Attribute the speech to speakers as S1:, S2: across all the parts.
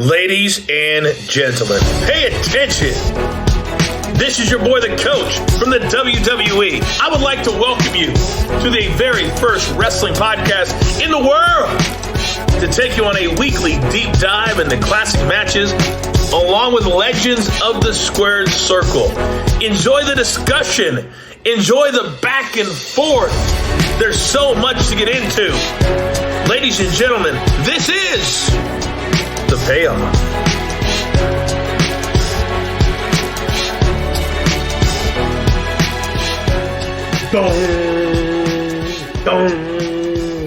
S1: Ladies and gentlemen, pay attention. This is your boy, the coach from the WWE. I would like to welcome you to the very first wrestling podcast in the world to take you on a weekly deep dive into classic matches along with legends of the squared circle. Enjoy the discussion. Enjoy the back and forth. There's so much to get into. Ladies and gentlemen, this is the payoff.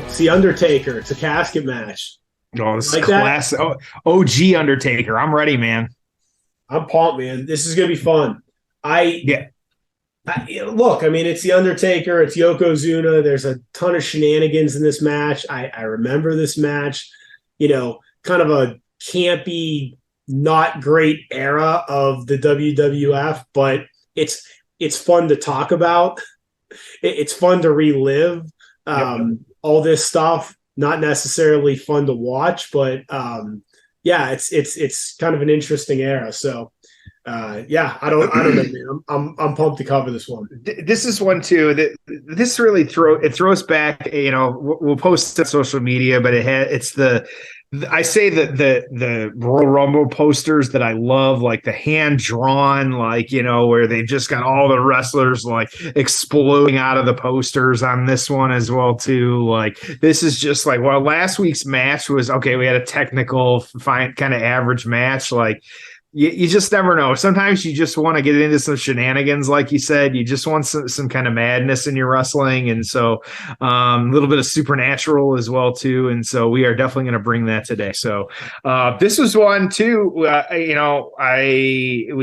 S2: It's the Undertaker. It's a casket match.
S3: Oh, this is class. OG Undertaker. I'm ready, man.
S2: I'm pumped, man. This is going to be fun. Look, I mean, it's the Undertaker. It's Yokozuna. There's a ton of shenanigans in this match. I remember this match, kind of a campy, not great era of the WWF, but it's fun to talk about. It's fun to relive all this stuff. Not necessarily fun to watch, but it's kind of an interesting era. So I don't know, man. I'm pumped to cover this one.
S3: This is one too. This really throws back. We'll post it on social media, but it's the Royal Rumble posters that I love, like the hand drawn, where they've just got all the wrestlers like exploding out of the posters on this one as well too. Like this is just like, well, last week's match was okay. We had a technical, fine, kind of average match. Like you just never know. Sometimes you just want to get into some shenanigans, like you said. You just want some kind of madness in your wrestling, and so a little bit of supernatural as well too. And so we are definitely going to bring that today. So this was one too. We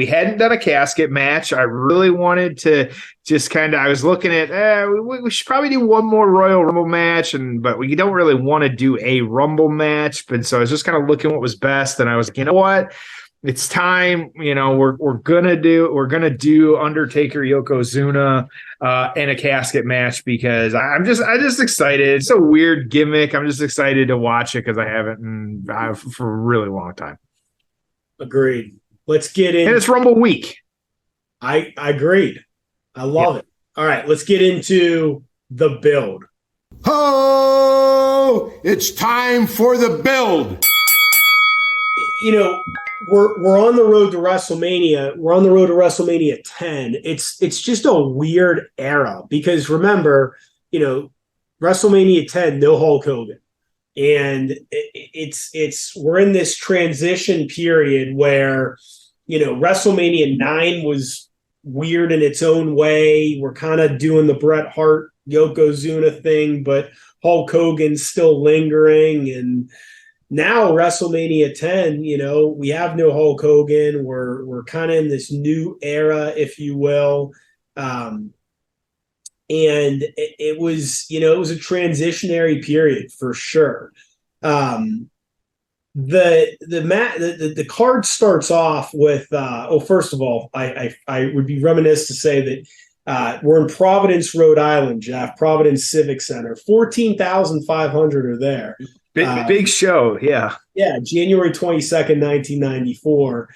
S3: hadn't done a casket match. I really wanted to just I was looking at we should probably do one more Royal Rumble match, but we don't really want to do a Rumble match. But so I was just kind of looking what was best, and I was like, you know what? It's time, we're gonna do Undertaker Yokozuna in a casket match because I'm just excited. It's a weird gimmick. I'm just excited to watch it because I haven't for a really long time.
S2: Agreed. Let's get in.
S3: And it's Rumble week.
S2: I agreed. I love it. All right, let's get into the build.
S4: Oh, it's time for the build.
S2: We're on the road to WrestleMania. We're on the road to WrestleMania 10. It's just a weird era because remember, WrestleMania 10, no Hulk Hogan. And we're in this transition period where, WrestleMania 9 was weird in its own way. We're kind of doing the Bret Hart Yokozuna thing, but Hulk Hogan's still lingering. And now WrestleMania 10, we have no Hulk Hogan. We're kind of in this new era, if you will. And it was a transitionary period for sure. The card starts off with first of all, I would be remiss to say that we're in Providence, Rhode Island, Jeff, Providence Civic Center. 14,500 are there.
S3: Big show, yeah.
S2: Yeah, January 22nd, 1994.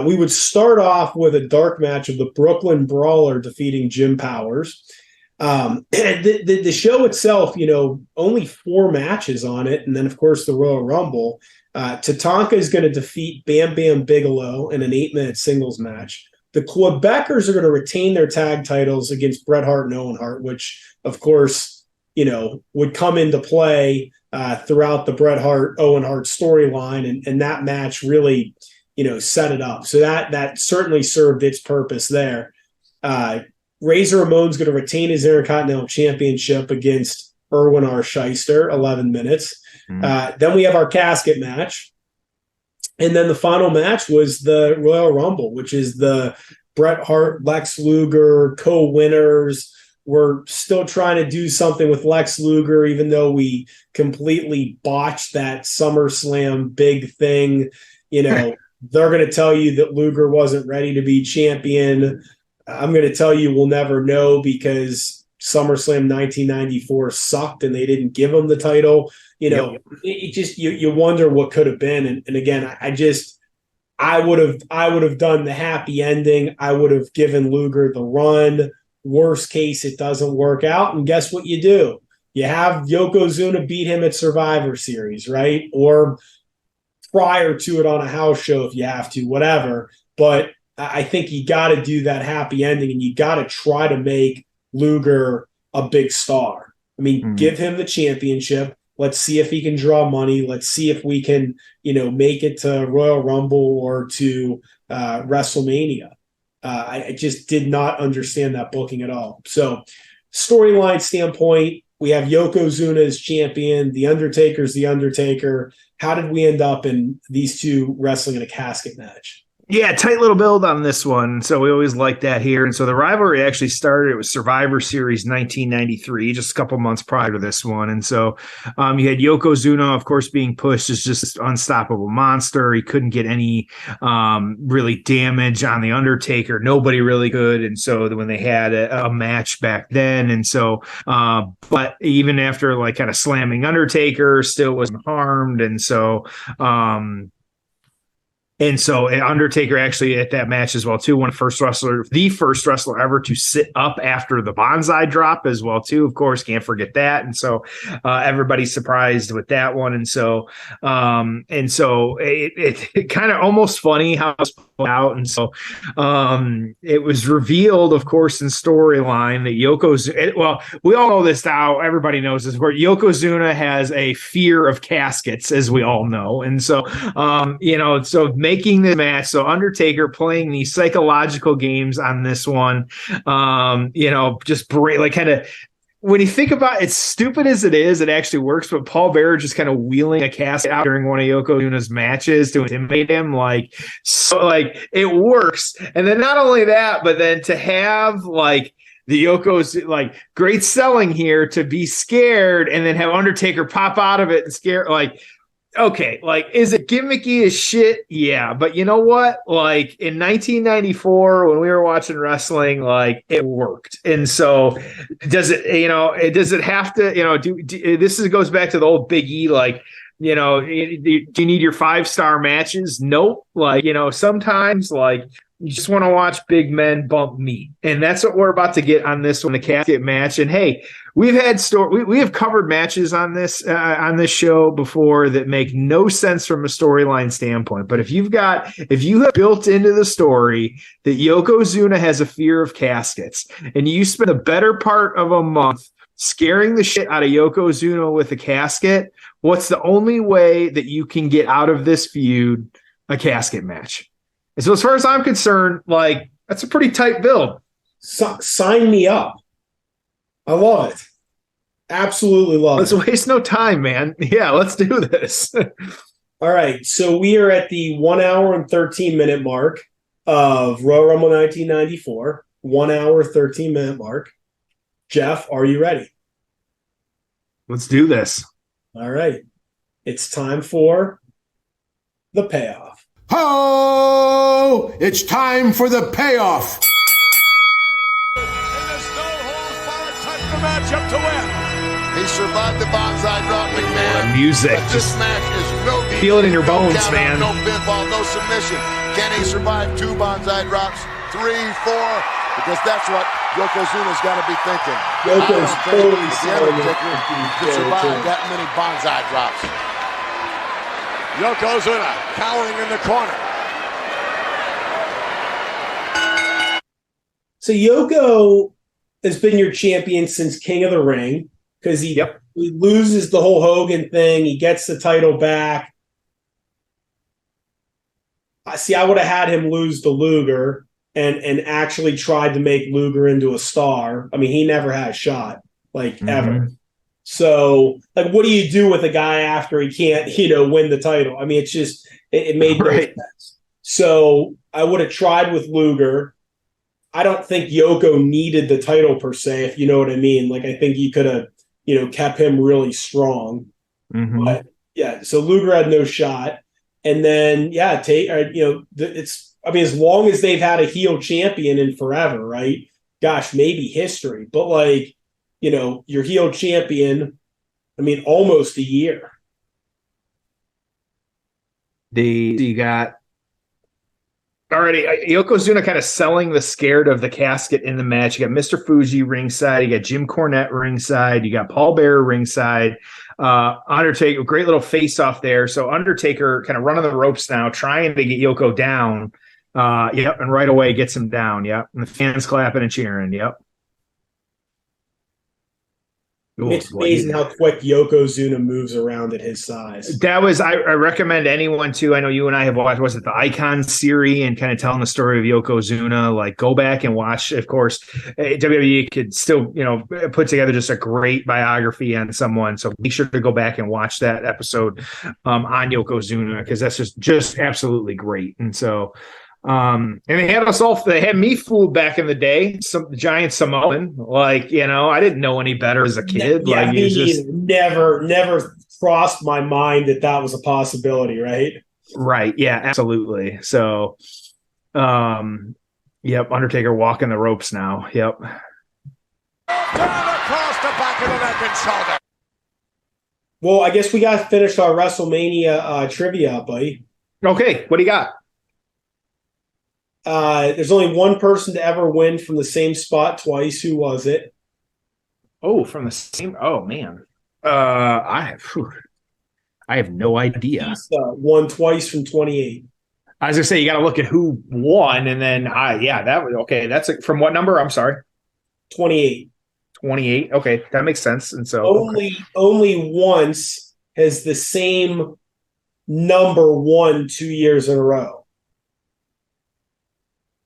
S2: We would start off with a dark match of the Brooklyn Brawler defeating Jim Powers. The show itself, only 4 matches on it, and then, of course, the Royal Rumble. Tatanka is going to defeat Bam Bam Bigelow in an 8-minute singles match. The Quebecers are going to retain their tag titles against Bret Hart and Owen Hart, which, of course, would come into play throughout the Bret Hart Owen Hart storyline, and that match really set it up. So that certainly served its purpose there. Razor Ramon's going to retain his Intercontinental Championship against Erwin R. Shyster, 11 minutes. Then we have our casket match, and then the final match was the Royal Rumble, which is the Bret Hart Lex Luger co-winners. We're still trying to do something with Lex Luger, even though we completely botched that SummerSlam big thing. They're going to tell you that Luger wasn't ready to be champion. I'm going to tell you we'll never know because SummerSlam 1994 sucked and they didn't give him the title. It just you wonder what could have been. And again, I would have done the happy ending. I would have given Luger the run. Worst case, it doesn't work out, and guess what you do? You have Yokozuna beat him at Survivor Series, right? Or prior to it on a house show if you have to, whatever. But I think you got to do that happy ending, and you got to try to make Luger a big star. I mean, give him the championship. Let's see if he can draw money. Let's see if we can, make it to Royal Rumble or to WrestleMania. I just did not understand that booking at all. So, storyline standpoint, we have Yokozuna as champion. The Undertaker's the Undertaker. How did we end up in these two wrestling in a casket match?
S3: Yeah, tight little build on this one. So we always like that here. And so the rivalry actually started, it was Survivor Series 1993, just a couple months prior to this one. And so you had Yokozuna, of course, being pushed as just an unstoppable monster. He couldn't get any really damage on the Undertaker. Nobody really could. And so when they had a match back then, and so, but even after like kind of slamming Undertaker, still wasn't harmed. And so Undertaker actually at that match as well, too, the first wrestler ever to sit up after the Banzai drop as well, too. Of course, can't forget that. And so everybody's surprised with that one. And so it kind of almost funny how it's played out. And so it was revealed, of course, in storyline that Yokozuna, well, we all know this now. Everybody knows this, where Yokozuna has a fear of caskets, as we all know. And so, so making the match, so Undertaker playing these psychological games on this one, just like kind of, when you think about it, as stupid as it is, it actually works. But Paul Bearer just kind of wheeling a casket out during one of Yokozuna's matches to intimidate him, it works. And then not only that, but then to have the Yoko's great selling here to be scared and then have Undertaker pop out of it and scare okay, is it gimmicky as shit? Yeah, but you know what? In 1994, when we were watching wrestling, it worked. And so, does it have to? This goes back to the old Big E. Do you need your 5-star matches? Nope. Sometimes you just want to watch big men bump meat, and that's what we're about to get on this one, the casket match. And hey, we have covered matches on this show before that make no sense from a storyline standpoint. But if you have built into the story that Yokozuna has a fear of caskets, and you spend the better part of a month scaring the shit out of Yokozuna with a casket, what's the only way that you can get out of this feud? A casket match. And so as far as I'm concerned, that's a pretty tight build.
S2: Sign me up. I love it. Absolutely love it.
S3: Let's waste no time, man. Yeah, let's do this.
S2: All right. So we are at the 1 hour and 13-minute mark of Royal Rumble 1994. 1 hour, 13-minute mark. Jeff, are you ready?
S3: Let's do this.
S2: All right. It's time for the payoff.
S4: Ho! It's time for the payoff.
S5: Match up to win. He survived the Banzai drop, McMahon.
S3: Music,
S5: but this match is no deep.
S3: Feel it in your bones,
S5: count,
S3: man.
S5: No pinfall, no submission. Can he survive 2 Banzai drops? 3, 4? Because that's what Yokozuna's got to be thinking.
S2: Yoko's totally
S5: to survive that many Banzai drops. Yokozuna cowering in the corner.
S2: So Yoko has been your champion since King of the Ring because he loses the whole Hogan thing. He gets the title back. I would have had him lose to Luger and actually tried to make Luger into a star. I mean, he never had a shot, ever. So, what do you do with a guy after he can't, win the title? I mean, it's just, it made no sense. So I would have tried with Luger. I don't think Yoko needed the title per se, if you know what I mean. I think he could have, kept him really strong. Mm-hmm. But yeah, so Luger had no shot. And then, as long as they've had a heel champion in forever, right? Gosh, maybe history. But your heel champion, almost a year.
S3: You got already Yokozuna kind of selling the scared of the casket in the match. You got Mr. Fuji ringside. You got Jim Cornette ringside. You got Paul Bearer ringside. Undertaker, great little face off there. So Undertaker kind of running the ropes now, trying to get Yoko down. And right away gets him down. Yep. And the fans clapping and cheering. Yep.
S2: It's amazing how quick Yokozuna moves around at his size.
S3: That was, I recommend anyone too. I know you and I have watched, was it the Icon series, and kind of telling the story of Yokozuna, like go back and watch. Of course, WWE could still, put together just a great biography on someone. So be sure to go back and watch that episode on Yokozuna, because that's just absolutely great. And so, and they had me fooled back in the day, some giant Samoan, I didn't know any better as a kid.
S2: Yeah, never crossed my mind that was a possibility, right?
S3: Right. Yeah, absolutely. So, Undertaker walking the ropes now. Yep.
S5: Down across the back of the neck and shoulder.
S2: Well, I guess we got to finish our WrestleMania trivia, buddy.
S3: Okay, what do you got?
S2: There's only one person to ever win from the same spot twice. Who was it?
S3: Oh, from the same. Oh man, I have no idea.
S2: Won twice from 28.
S3: I was gonna say you got to look at who won, and then that was okay. That's from what number? I'm sorry,
S2: 28.
S3: 28. Okay, that makes sense. And so
S2: only once has the same number won 2 years in a row.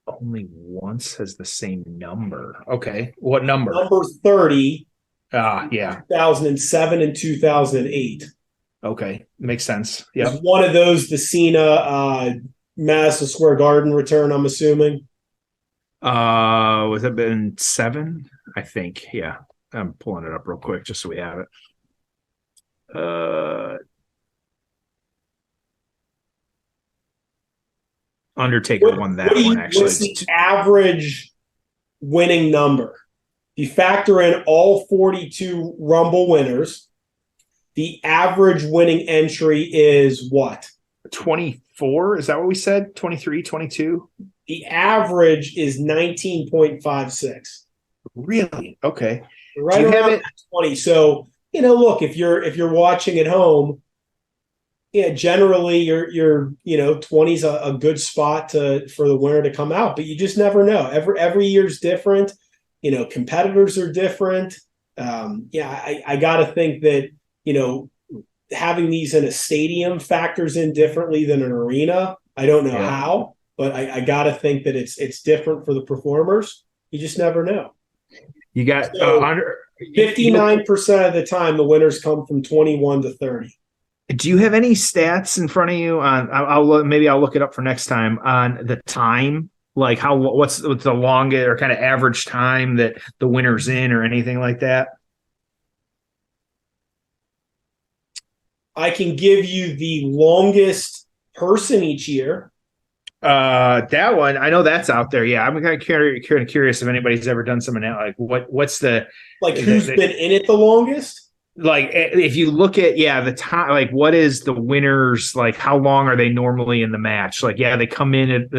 S3: Only once has the same number. Okay. What number?
S2: Number 30.
S3: 2007
S2: and 2008.
S3: Okay. Makes sense. Yeah.
S2: One of those, the Cena Madison Square Garden return, I'm assuming.
S3: Was it been 7? I think. Yeah. I'm pulling it up real quick just so we have it. Undertaker won that one, actually.
S2: What's the average winning number? If you factor in all 42 Rumble winners, the average winning entry is what?
S3: 24? Is that what we said? 23, 22?
S2: The average is 19.56.
S3: Really? Okay.
S2: Right around 20. So, look, if you're watching at home, generally your 20 is a good spot for the winner to come out, but you just never know. Every year's different. Competitors are different. I got to think that having these in a stadium factors in differently than an arena. I don't know how, but I got to think that it's different for the performers. You just never know.
S3: You got
S2: 59% of the time the winners come from 21 to 30.
S3: Do you have any stats in front of you on? I'll look it up for next time on the time, like what's the longest or kind of average time that the winner's in, or anything like that.
S2: I can give you the longest person each year.
S3: That one, I know that's out there. Yeah, I'm kind of curious if anybody's ever done something like what's the
S2: who's been in it the longest.
S3: Like if you look at the time, like what is the winners, like how long are they normally in the match? Like they come in at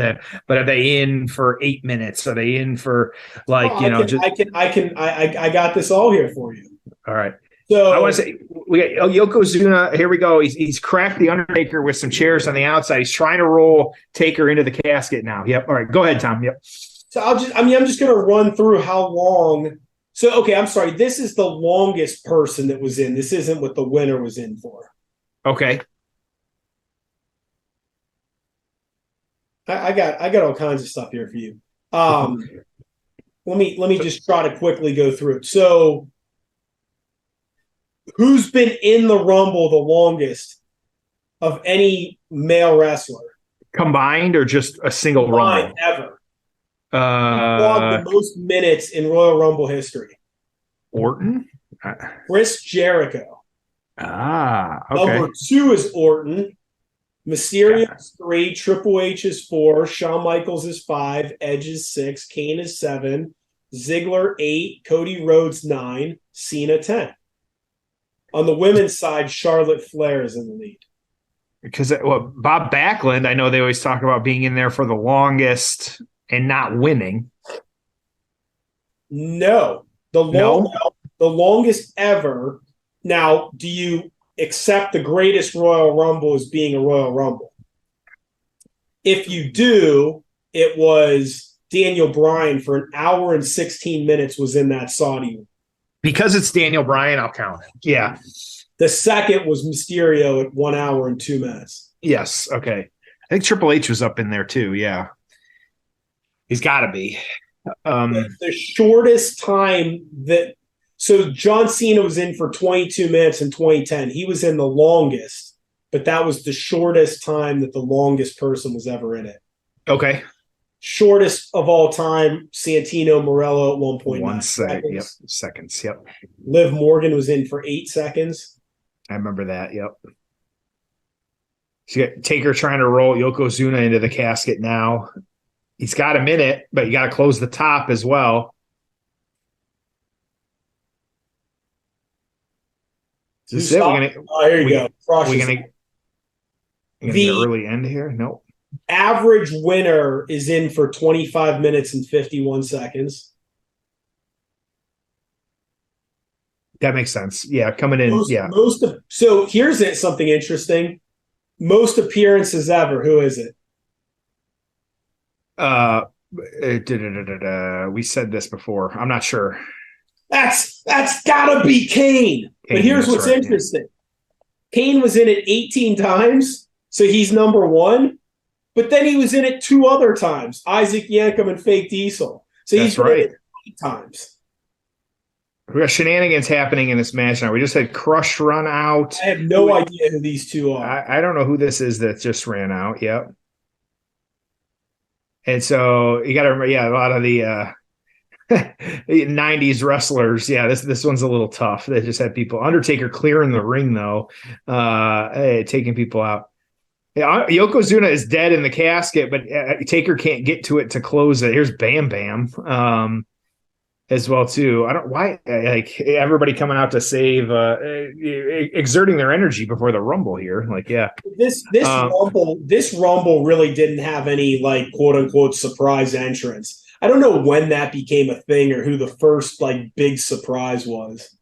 S3: but are they in for 8 minutes? Are they in for I
S2: got this all here for you.
S3: All right.
S2: So
S3: I want to say we got Yokozuna. Here we go. He's cracked the Undertaker with some chairs on the outside. He's trying to roll Taker into the casket now. Yep. All right. Go ahead, Tom. Yep.
S2: So I'm just going to run through how long. So, okay, I'm sorry. This is the longest person that was in. This isn't what the winner was in for.
S3: Okay.
S2: I got all kinds of stuff here for you. Let me just try to quickly go through it. So, who's been in the Rumble the longest of any male wrestler?
S3: Combined or just a single Rumble?
S2: Ever. The most minutes in Royal Rumble history.
S3: Orton?
S2: Chris Jericho.
S3: Okay.
S2: Number 2 is Orton. Mysterio is 3. Triple H is 4. Shawn Michaels is 5. Edge is 6. Kane is 7. Ziggler 8, Cody Rhodes 9, Cena 10. On the women's side, Charlotte Flair is in the lead.
S3: Because Bob Backlund, I know they always talk about being in there for the longest and not winning.
S2: No. The longest ever. Now, do you accept the greatest Royal Rumble as being a Royal Rumble? If you do, it was Daniel Bryan for an hour and 16 minutes was in that Saudi.
S3: Because it's Daniel Bryan, I'll count it. Yeah.
S2: The second was Mysterio at 1 hour and 2 minutes.
S3: Yes. Okay. I think Triple H was up in there too. Yeah. He's got to be.
S2: The shortest time that – so John Cena was in for 22 minutes in 2010. He was in the longest, but that was the shortest time that the longest person was ever in it.
S3: Okay.
S2: Shortest of all time, Santino Morello at 1.9
S3: 1 second.
S2: seconds.
S3: Yep. Seconds. Yep.
S2: Liv Morgan was in for 8 seconds.
S3: I remember that. Yep. So you got Taker trying to roll Yokozuna into the casket now. He's got a minute, but you got to close the top as well. Is this it?
S2: Here you go.
S3: We're gonna get an early end here? Nope.
S2: Average winner is in for 25 minutes and 51 seconds.
S3: That makes sense. Yeah, coming in.
S2: So here's something interesting. Most appearances ever. Who is it?
S3: We said this before. I'm not sure.
S2: That's gotta be Kane. But here's what's interesting. Kane was in it 18 times, so he's number one. But then he was in it 2 other times, Isaac Yankem and Fake Diesel. So he's been in it 8 times.
S3: We got shenanigans happening in this match now. We just had Crush run out.
S2: I have no idea who these two are.
S3: I don't know who this is that just ran out. Yep. And so you got to remember, a lot of the 90s wrestlers. Yeah, this one's a little tough. They just had people. Undertaker clearing the ring, though, taking people out. Yeah, Yokozuna is dead in the casket, but Taker can't get to it to close it. Here's Bam Bam as well too. I don't why like everybody coming out to save, exerting their energy before the Rumble here. Like, yeah,
S2: this Rumble really didn't have any like quote unquote surprise entrance. I don't know when that became a thing or who the first like big surprise was.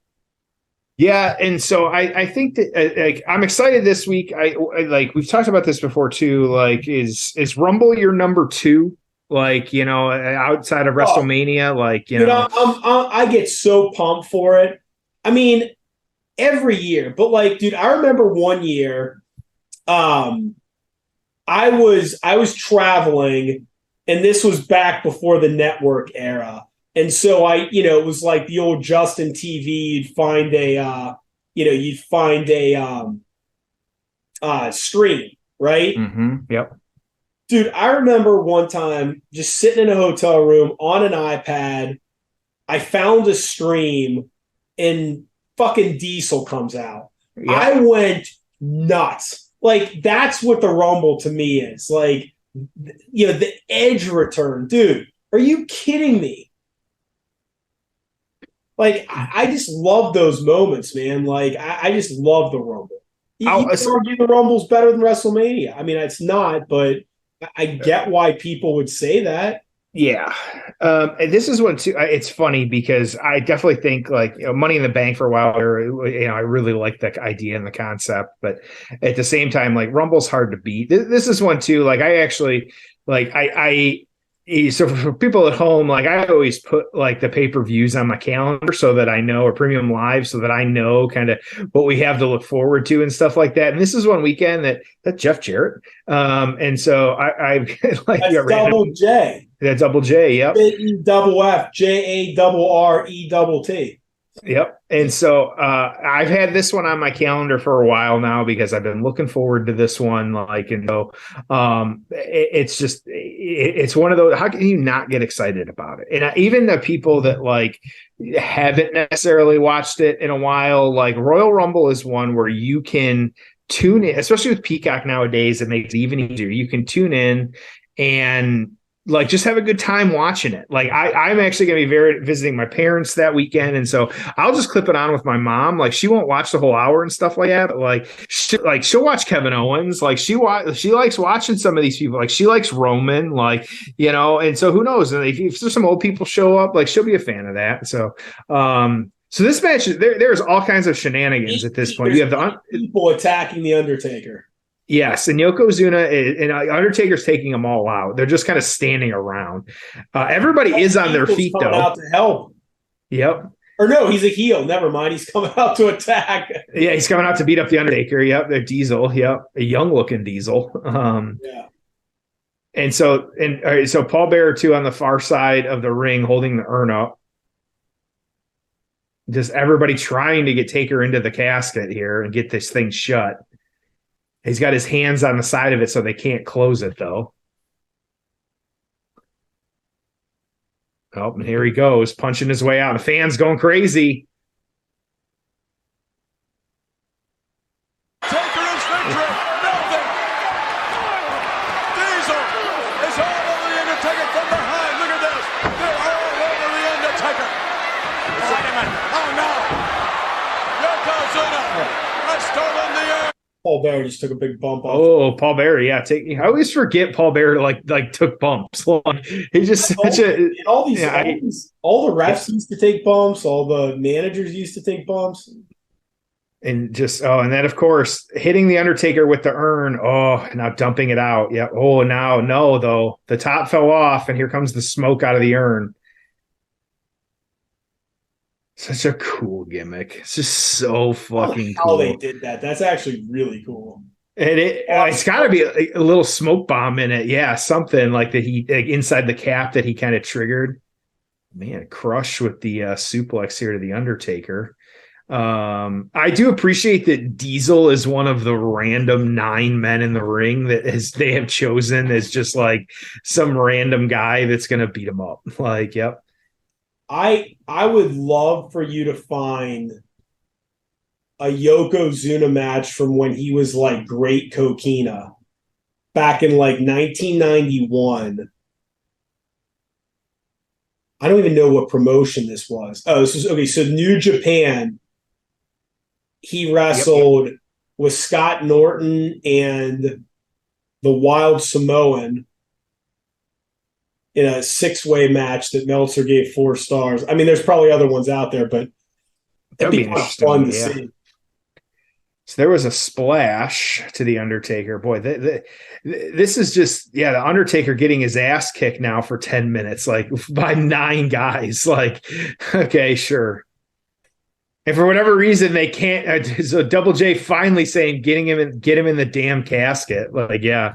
S3: Yeah, and so I think that I'm excited this week. I like we've talked about this before too. Like, is Rumble your number 2? Like, outside of WrestleMania, like
S2: I get so pumped for it. I mean, every year, but like, dude, I remember one year, I was traveling, and this was back before the network era. And so it was like the old Justin TV. You'd find a stream, right?
S3: Mm-hmm. Yep.
S2: Dude, I remember one time just sitting in a hotel room on an iPad. I found a stream, and fucking Diesel comes out. Yep. I went nuts. Like, that's what the Rumble to me is. Like, the Edge return, dude. Are you kidding me? Like, I just love those moments, man. Like, I just love the Rumble. You can argue the Rumble's better than WrestleMania. I mean, it's not, but I get why people would say that.
S3: Yeah. And this is one, too. It's funny because I definitely think, like, Money in the Bank for a while, I really like that idea and the concept. But at the same time, like, Rumble's hard to beat. This is one, too. Like, I actually, like, so for people at home, like I always put like the pay-per-views on my calendar so that I know, or premium live so that I know kind of what we have to look forward to and stuff like that. And this is one weekend that Jeff Jarrett. And so I like
S2: that's double J.
S3: That double J. Yep.
S2: J-E-double-F, J-A-R-R-E-double-T.
S3: Yep. And so I've had this one on my calendar for a while now because I've been looking forward to this one. Like, and so it's one of those, how can you not get excited about it? And even the people that like haven't necessarily watched it in a while, like Royal Rumble is one where you can tune in, especially with Peacock nowadays, it makes it even easier. You can tune in and like just have a good time watching it. Like I'm actually going to be visiting my parents that weekend. And so I'll just clip it on with my mom. Like she won't watch the whole hour and stuff like that. But she'll watch Kevin Owens. Like she likes watching some of these people. Like she likes Roman, and so who knows? And if there's some old people show up, like she'll be a fan of that. So, so this match, there's all kinds of shenanigans at this point. You have the
S2: people attacking the Undertaker.
S3: Yes, and Yokozuna and Undertaker's taking them all out. They're just kind of standing around. Everybody is on their feet, though.
S2: Out to help.
S3: Yep.
S2: Or no, he's a heel. Never mind. He's coming out to attack.
S3: Yeah, he's coming out to beat up the Undertaker. Yep, they're Diesel. Yep, a young-looking Diesel.
S2: Yeah.
S3: And so Paul Bearer too on the far side of the ring, holding the urn up. Just everybody trying to get Taker into the casket here and get this thing shut. He's got his hands on the side of it so they can't close it, though. Oh, and here he goes, punching his way out. The fans going crazy.
S5: Taker is victory. Nothing. Diesel is all over the Undertaker from behind. Look at this. They're all over the Undertaker. Wait a minute. Oh, no. Yokozuna has stolen the air.
S2: Paul Bearer just took a big bump off.
S3: Oh, Paul Bearer, yeah. I always forget Paul Bearer like took bumps. He's just all
S2: the refs used to take bumps. All the managers used to take bumps.
S3: And and then of course hitting the Undertaker with the urn. Oh, now dumping it out. Yeah. Oh, now no though. The top fell off, and here comes the smoke out of the urn. Such a cool gimmick. It's just so fucking cool.
S2: How they did that. That's actually really cool.
S3: And it's got to be a little smoke bomb in it. Yeah, something like that inside the cap that he kind of triggered. Man, Crush with the suplex here to the Undertaker. I do appreciate that Diesel is one of the random 9 men in the ring that they have chosen as just like some random guy that's going to beat him up. Like, yep.
S2: I would love for you to find a Yokozuna match from when he was like Great Coquina back in like 1991. I don't even know what promotion this was. Oh, this was okay. So New Japan, he wrestled with Scott Norton and the Wild Samoan in a 6-way match that Meltzer gave 4 stars. I mean, there's probably other ones out there, but
S3: that'd be fun to see. So there was a splash to the Undertaker. Boy, this is just, the Undertaker getting his ass kicked now for 10 minutes, like by 9 guys. Like, okay, sure. And for whatever reason, they can't. So Double J finally saying, get him in the damn casket. Like, yeah.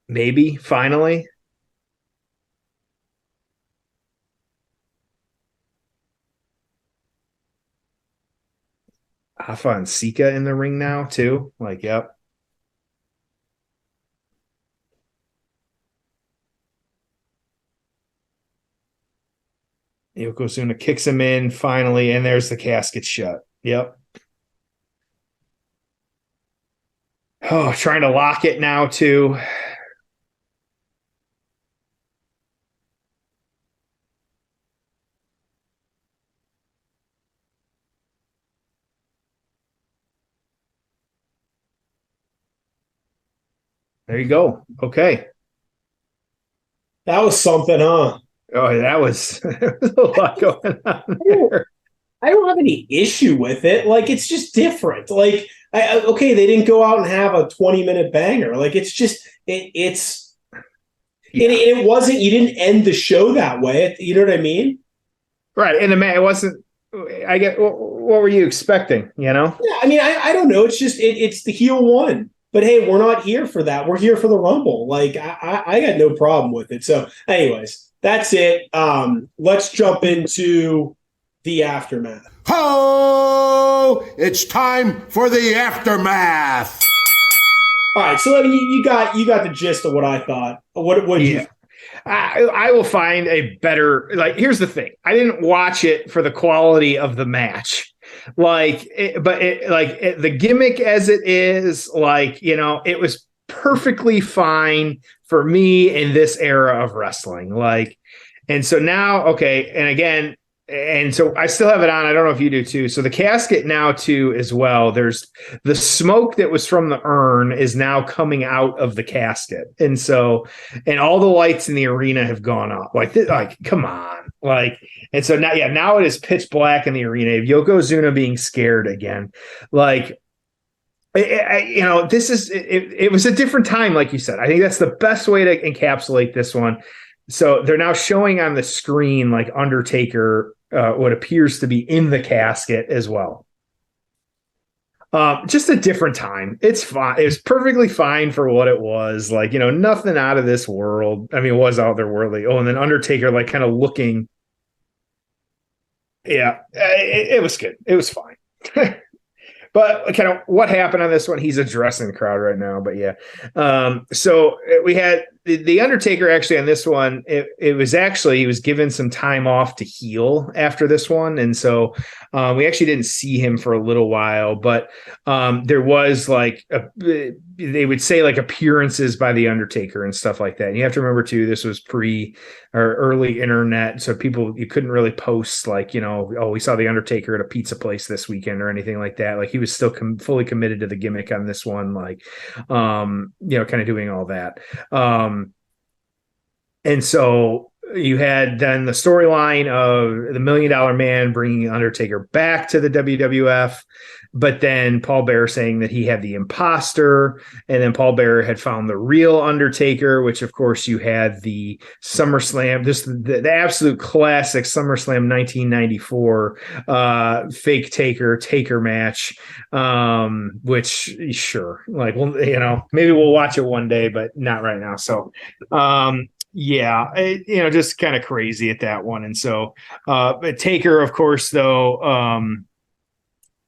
S3: Maybe finally. Alpha and Sika in the ring now too. Like, yep. Yokozuna kicks him in finally, and there's the casket shut. Yep. Oh, trying to lock it now too. There you go. Okay.
S2: That was something, huh?
S3: Oh, that was a lot going on there.
S2: I don't have any issue with it. Like, it's just different. Like, okay, they didn't go out and have a 20-minute banger. Like, it's just, it's, yeah. And it wasn't, you didn't end the show that way. You know what I mean?
S3: Right. And it wasn't, I get, what were you expecting, you know?
S2: Yeah, I mean, I don't know. It's just, it's the heel one. But hey, we're not here for that. We're here for the Rumble. Like, I got no problem with it. So, anyways, that's it. Let's jump into the aftermath.
S4: Ho! It's time for the aftermath.
S2: All right. So, I mean, you got the gist of what I thought. What did you?
S3: I will find a better. Like, here's the thing. I didn't watch it for the quality of the match. The gimmick as it is, it was perfectly fine for me in this era of wrestling. And so now, okay, and again, and so I still have it on. I don't know if you do too. So the casket now too as well. There's the smoke that was from the urn is now coming out of the casket, and all the lights in the arena have gone up. Come on, and so now it is pitch black in the arena. Yokozuna being scared again, this is it was a different time, like you said. I think that's the best way to encapsulate this one. So they're now showing on the screen Undertaker, what appears to be in the casket as well. Just a different time. It's fine. It was perfectly fine for what it was. Nothing out of this world. I mean, it was otherworldly. Oh, and then Undertaker, kind of looking. Yeah, it was good. It was fine. But kind of what happened on this one, he's addressing the crowd right now. But yeah, so we had the Undertaker actually on this one. It was actually he was given some time off to heal after this one, and so we actually didn't see him for a little while. But there was they would say appearances by the Undertaker and stuff like that. And you have to remember too, this was pre or early internet, so you couldn't really post we saw the Undertaker at a pizza place this weekend or anything like that. He was still fully committed to the gimmick on this one, kind of doing all that. And so you had then the storyline of the $1 Million Man bringing Undertaker back to the WWF, but then Paul Bearer saying that he had the imposter, and then Paul Bearer had found the real Undertaker, which of course you had the SummerSlam, the absolute classic SummerSlam 1994 fake Taker match, which sure, maybe we'll watch it one day, but not right now. So, just kind of crazy at that one. And so, but Taker, of course, though,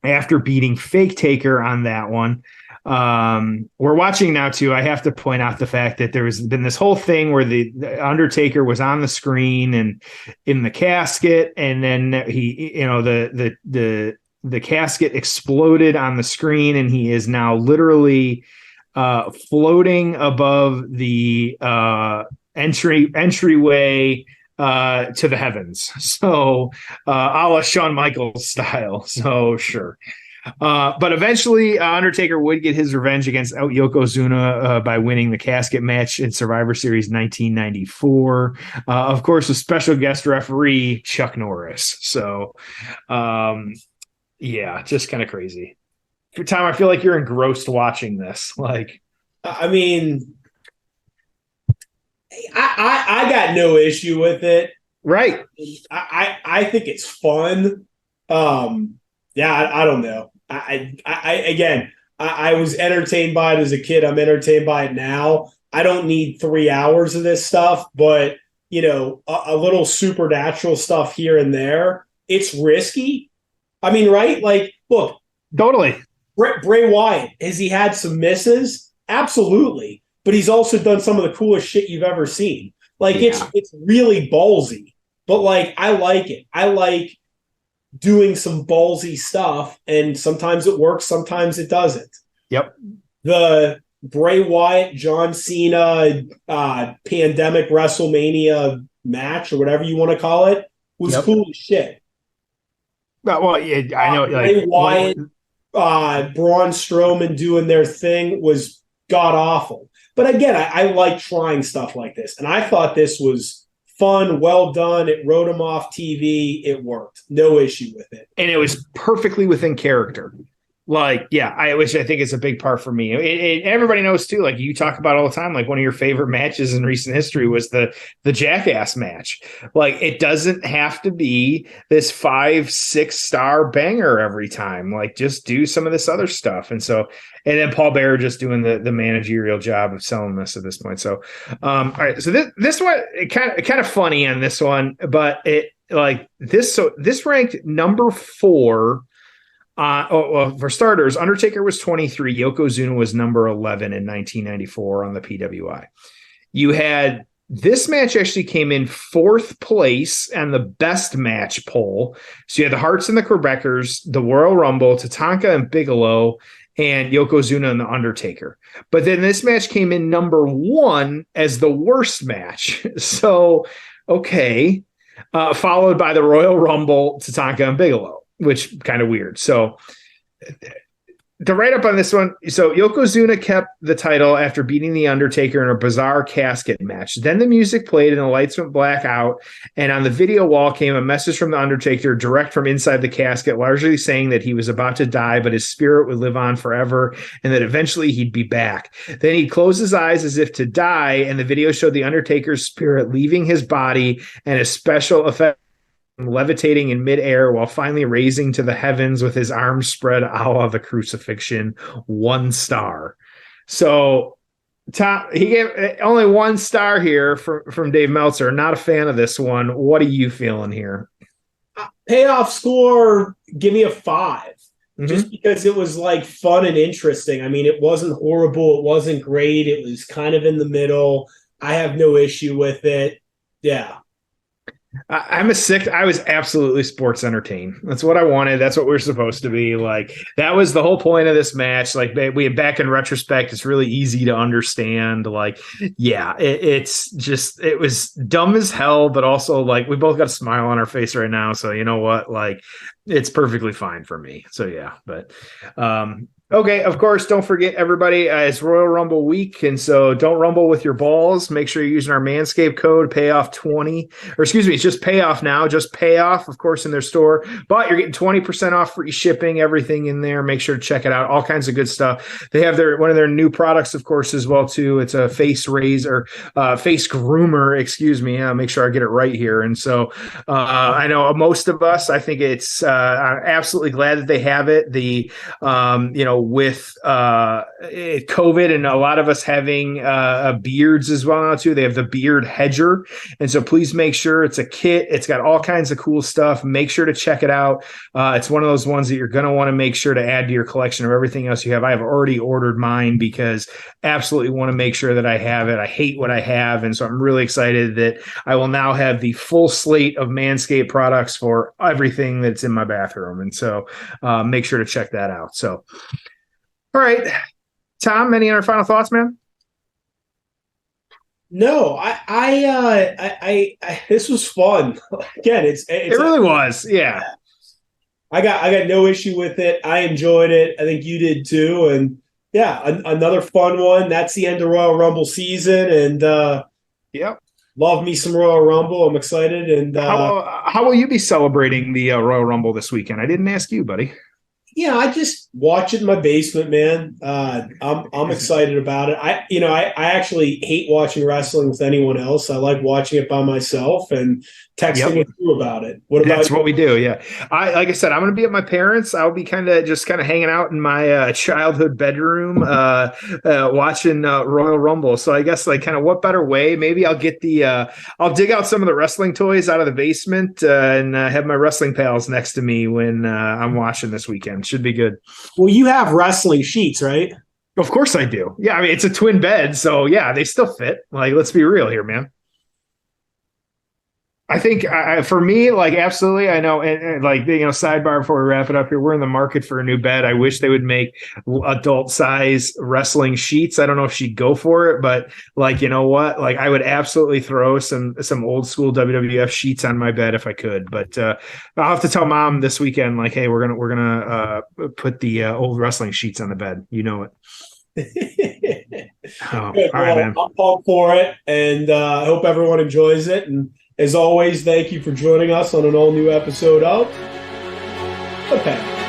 S3: after beating fake Taker on that one, we're watching now too. I have to point out the fact that there has been this whole thing where the Undertaker was on the screen and in the casket, and then the casket exploded on the screen, and he is now literally floating above the entryway to the heavens. So a la Shawn Michaels style. So sure. But eventually Undertaker would get his revenge against Yokozuna by winning the casket match in Survivor Series 1994. Of course, with special guest referee Chuck Norris. So just kind of crazy. Tom, I feel like you're engrossed watching this.
S2: I mean, I got no issue with it.
S3: Right.
S2: I think it's fun. I don't know. I was entertained by it as a kid. I'm entertained by it now. I don't need 3 hours of this stuff, but a little supernatural stuff here and there. It's risky. I mean, right? Look,
S3: totally.
S2: Bray Wyatt, has he had some misses? Absolutely. But he's also done some of the coolest shit you've ever seen. It's really ballsy, but I like it. I like doing some ballsy stuff, and sometimes it works, sometimes it doesn't.
S3: Yep.
S2: The Bray Wyatt, John Cena, pandemic WrestleMania match, or whatever you want to call it, was cool as shit.
S3: Well, yeah, I know.
S2: Bray Wyatt, Braun Strowman doing their thing was god awful. But again, I like trying stuff like this. And I thought this was fun, well done. It wrote him off TV. It worked. No issue with it.
S3: And it was perfectly within character. Which I think is a big part for me. Everybody knows too, you talk about all the time, one of your favorite matches in recent history was the Jackass match. It doesn't have to be this 5-6 star banger every time. Just do some of this other stuff. And then Paul Bearer just doing the managerial job of selling this at this point. So, all right. So this one, kind of funny on this one, but this ranked number 4. For starters, Undertaker was 23. Yokozuna was number 11 in 1994 on the PWI. You had This match actually came in 4th place on the best match poll. So you had the Hearts and the Quebecers, the Royal Rumble, Tatanka and Bigelow, and Yokozuna and the Undertaker. But then this match came in number 1 as the worst match. So, okay. Followed by the Royal Rumble, Tatanka and Bigelow, which kind of weird. So the write-up on this one, so Yokozuna kept the title after beating The Undertaker in a bizarre casket match. Then the music played and the lights went black out, and on the video wall came a message from The Undertaker direct from inside the casket, largely saying that he was about to die, but his spirit would live on forever, and that eventually he'd be back. Then he'd close his eyes as if to die, and the video showed The Undertaker's spirit leaving his body, and a special effect levitating in midair while finally raising to the heavens with his arms spread a la the crucifixion. 1 star. So Tom, he gave only 1 star here from Dave Meltzer. Not a fan of this one. What are you feeling here?
S2: Payoff score, give me a 5. Just because it was like fun and interesting. I mean, it wasn't horrible. It wasn't great. It was kind of in the middle. I have no issue with it. Yeah.
S3: I was absolutely sports entertained. That's what I wanted. That's what we're supposed to be. Like, that was the whole point of this match. Like, we back in retrospect, it's really easy to understand. Like, yeah, it was dumb as hell, but also like we both got a smile on our face right now. So you know what? Like, it's perfectly fine for me. So yeah, but okay, of course, don't forget, everybody, it's Royal Rumble week, and so don't rumble with your balls. Make sure you're using our Manscaped code, PAYOFF20, or excuse me, it's just PAYOFF now, just PAYOFF, of course, in their store, but you're getting 20% off free shipping, everything in there. Make sure to check it out, all kinds of good stuff. They have one of their new products, of course, as well, too. It's a face razor, face groomer, excuse me. Make sure I get it right here. And so I know most of us, I think I'm absolutely glad that they have it. With COVID and a lot of us having beards as well now too. They have the beard hedger. And so please make sure it's a kit. It's got all kinds of cool stuff. Make sure to check it out. It's one of those ones that you're going to want to make sure to add to your collection of everything else you have. I have already ordered mine because absolutely want to make sure that I have it. I hate what I have. And so I'm really excited that I will now have the full slate of Manscaped products for everything that's in my bathroom. And so make sure to check that out. So, all right, Tom, any other final thoughts, man?
S2: No, I this was fun. Again, it
S3: really was. Yeah.
S2: I got no issue with it. I enjoyed it. I think you did too. And yeah, another fun one. That's the end of Royal Rumble season. And
S3: yep.
S2: Love me some Royal Rumble. I'm excited. And
S3: how will you be celebrating the Royal Rumble this weekend? I didn't ask you, buddy.
S2: Yeah, I just watch it in my basement, man. I'm excited about it. I actually hate watching wrestling with anyone else. I like watching it by myself and texting with you about it.
S3: That's what we do. Yeah. Like I said, I'm going to be at my parents'. I'll be kind of hanging out in my childhood bedroom, watching Royal Rumble. So I guess like kind of what better way? Maybe I'll get I'll dig out some of the wrestling toys out of the basement and have my wrestling pals next to me when I'm watching this weekend. Should be good.
S2: Well, you have wrestling sheets, right?
S3: Of course I do. Yeah. I mean, it's a twin bed. So yeah, they still fit. Like, let's be real here, man. I think for me, like, absolutely. I know. And like, sidebar before we wrap it up here, we're in the market for a new bed. I wish they would make adult size wrestling sheets. I don't know if she'd go for it, but like, you know what? Like, I would absolutely throw some old school WWF sheets on my bed if I could. But I'll have to tell mom this weekend, like, hey, we're gonna put the old wrestling sheets on the bed. You know it. All right, man.
S2: I'm pumped for it, and I hope everyone enjoys it. And as always, thank you for joining us on an all-new episode of The Pen.